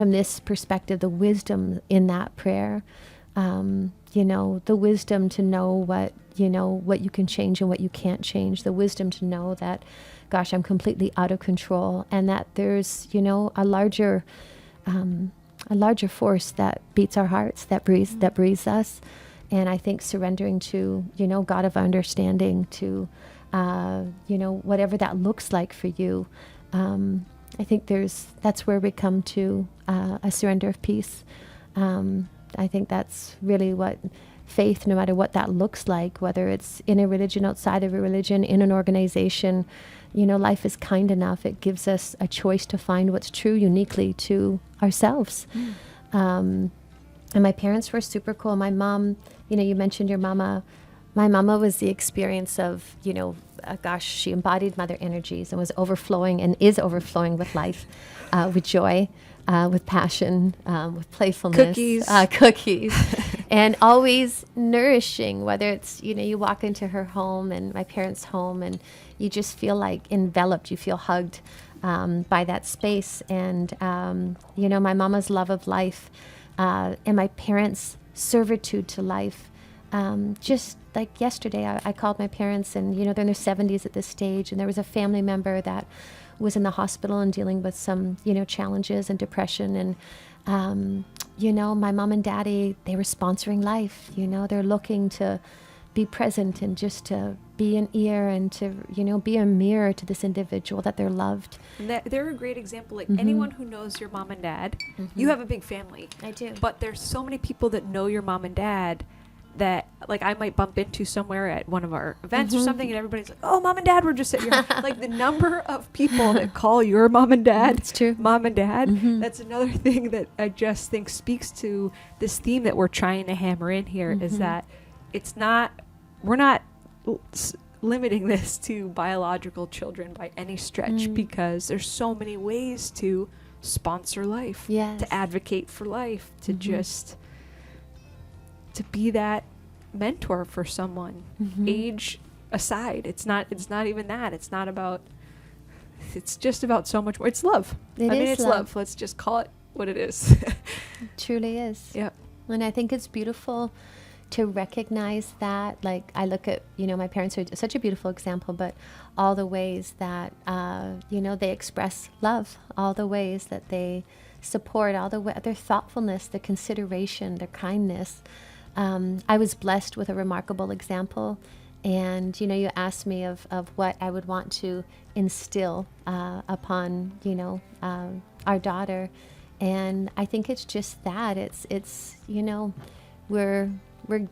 from this perspective, the wisdom in that prayer, the wisdom to know what you can change and what you can't change, the wisdom to know that, gosh, I'm completely out of control, and that there's, a larger force that beats our hearts, that breathes us. And I think surrendering to, God of understanding, to, whatever that looks like for you. I think that's where we come to a surrender of peace. I think that's really what faith, no matter what that looks like, whether it's in a religion, outside of a religion, in an organization, life is kind enough. It gives us a choice to find what's true uniquely to ourselves. And my parents were super cool. My mom, you mentioned your mama. My mama was the experience of, she embodied mother energies and was overflowing and is overflowing with life, with joy, with passion, with playfulness. Cookies. And always nourishing, whether it's, you walk into her home and my parents' home and you just feel like enveloped, you feel hugged by that space. And, my mama's love of life and my parents' servitude to life. Just like yesterday, I called my parents and, they're in their 70s at this stage. And there was a family member that was in the hospital and dealing with some, challenges and depression. And, my mom and daddy, they were sponsoring life. They're looking to be present and just to be an ear and to, be a mirror to this individual, that they're loved. And they're a great example. Like anyone who knows your mom and dad, you have a big family. I do. But there's so many people that know your mom and dad that, like, I might bump into somewhere at one of our events or something, and everybody's like, "Oh, mom and dad were just at your house." Like, the number of people that call your mom and dad, it's true, mom and dad. That's another thing that I just think speaks to this theme that we're trying to hammer in here, is that we're not limiting this to biological children by any stretch, because there's so many ways to sponsor life, to advocate for life, to just to be that mentor for someone, age aside. It's not even that. It's just about so much more. It's love. It's love. Let's just call it what it is. It truly is. Yeah. And I think it's beautiful to recognize that. Like, I look at, my parents are such a beautiful example, but all the ways that, they express love, all the ways that they support, all their thoughtfulness, their consideration, their kindness. I was blessed with a remarkable example. And, you asked me of what I would want to instill upon, our daughter. And I think it's just that. It's we're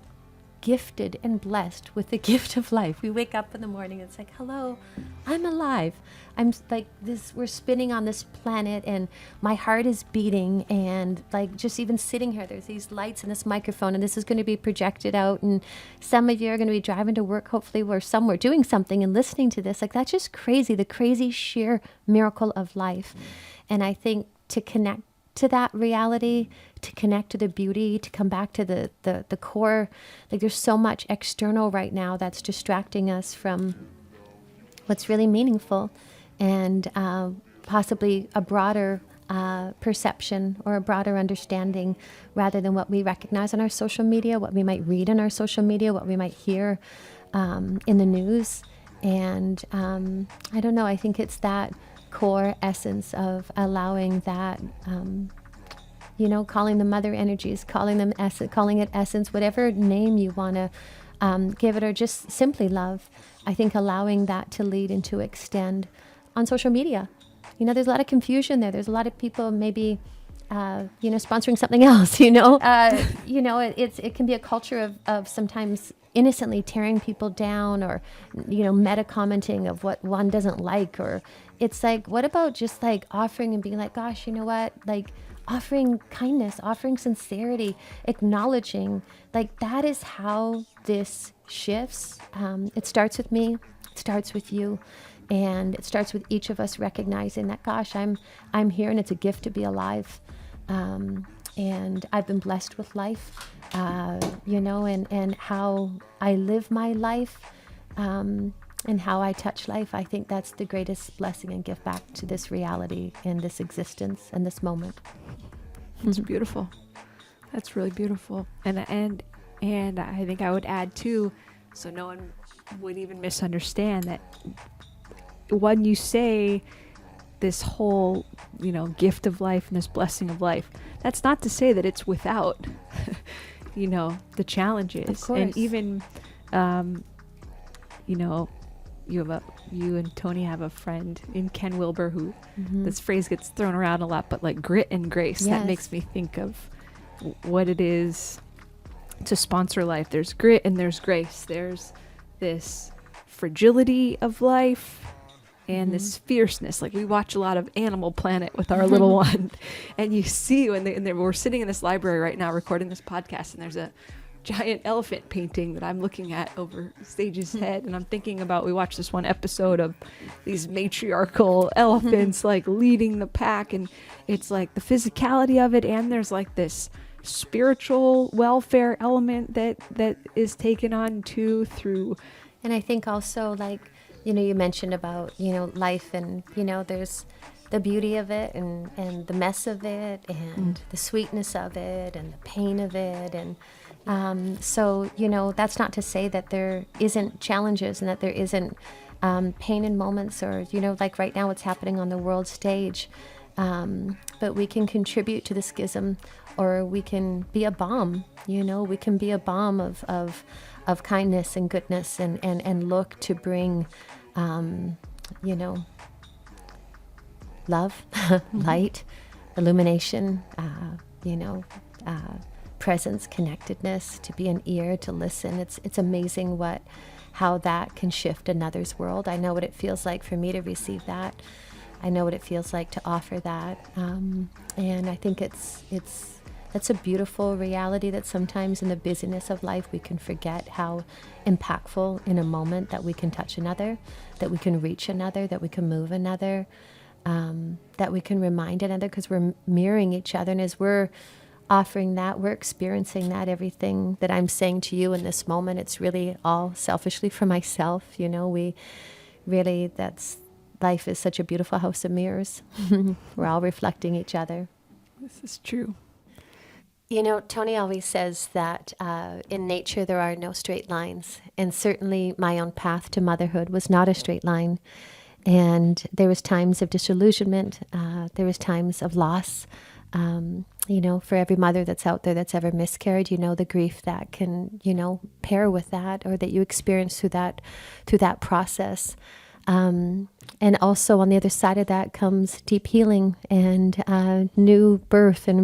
gifted and blessed with the gift of life. We wake up in the morning and it's like, hello, I'm alive. I'm like this, we're spinning on this planet and my heart is beating, and like just even sitting here, there's these lights and this microphone, and this is going to be projected out, and some of you are going to be driving to work, hopefully we're somewhere doing something and listening to this. Like, that's just crazy, the crazy sheer miracle of life. And I think to connect to that reality, to connect to the beauty, to come back to the core. Like, there's so much external right now that's distracting us from what's really meaningful, and possibly a broader perception or a broader understanding, rather than what we recognize on our social media, what we might read on our social media, what we might hear in the news. And I don't know, I think it's that core essence of allowing that, calling them mother energies, calling it essence, whatever name you want to give it, or just simply love. I think allowing that to lead and to extend on social media. There's a lot of confusion there. There's a lot of people maybe, sponsoring something else, it can be a culture of sometimes innocently tearing people down, or, meta commenting of what one doesn't like. Or it's like, what about just like offering and being like, gosh, you know what? Like, offering kindness, offering sincerity, acknowledging, like, that is how this shifts. It starts with me, it starts with you, and it starts with each of us recognizing that, gosh, I'm here and it's a gift to be alive. And I've been blessed with life, and how I live my life, and how I touch life. I think that's the greatest blessing and gift back to this reality and this existence and this moment. It's beautiful. That's really beautiful. And I think I would add too, so no one would even misunderstand, that when you say this whole, gift of life and this blessing of life, that's not to say that it's without, the challenges. Of course. And even, you and Tony have a friend in Ken Wilber who this phrase gets thrown around a lot, but like grit and grace, that Yes. makes me think of what it is to sponsor life. There's grit and there's grace. There's this fragility of life and this fierceness. Like, we watch a lot of Animal Planet with our little one, and you see we're sitting in this library right now recording this podcast, and there's a giant elephant painting that I'm looking at over Stage's head, and I'm thinking about, we watched this one episode of these matriarchal elephants like leading the pack, and it's like the physicality of it, and there's like this spiritual welfare element that is taken on too through. And I think also, like, you mentioned about, life, and, there's the beauty of it, and the mess of it, and the sweetness of it, and the pain of it. And so, that's not to say that there isn't challenges and that there isn't pain in moments, or, like right now what's happening on the world stage. But we can contribute to the schism, or we can be a balm, we can be a balm of kindness and goodness, and look to bring, love, light, illumination, presence, connectedness, to be an ear, to listen. It's amazing how that can shift another's world. I know what it feels like for me to receive that. I know what it feels like to offer that. And I think that's a beautiful reality, that sometimes in the busyness of life we can forget how impactful in a moment that we can touch another, that we can reach another, that we can move another, that we can remind another, because we're mirroring each other. And as we're offering that, we're experiencing that. Everything that I'm saying to you in this moment, it's really all selfishly for myself. We really, life is such a beautiful house of mirrors. We're all reflecting each other. This is true. Tony always says that in nature there are no straight lines. And certainly my own path to motherhood was not a straight line. And there was times of disillusionment. There was times of loss. For every mother that's out there that's ever miscarried, the grief that can, pair with that, or that you experience through that process. And also on the other side of that comes deep healing and new birth and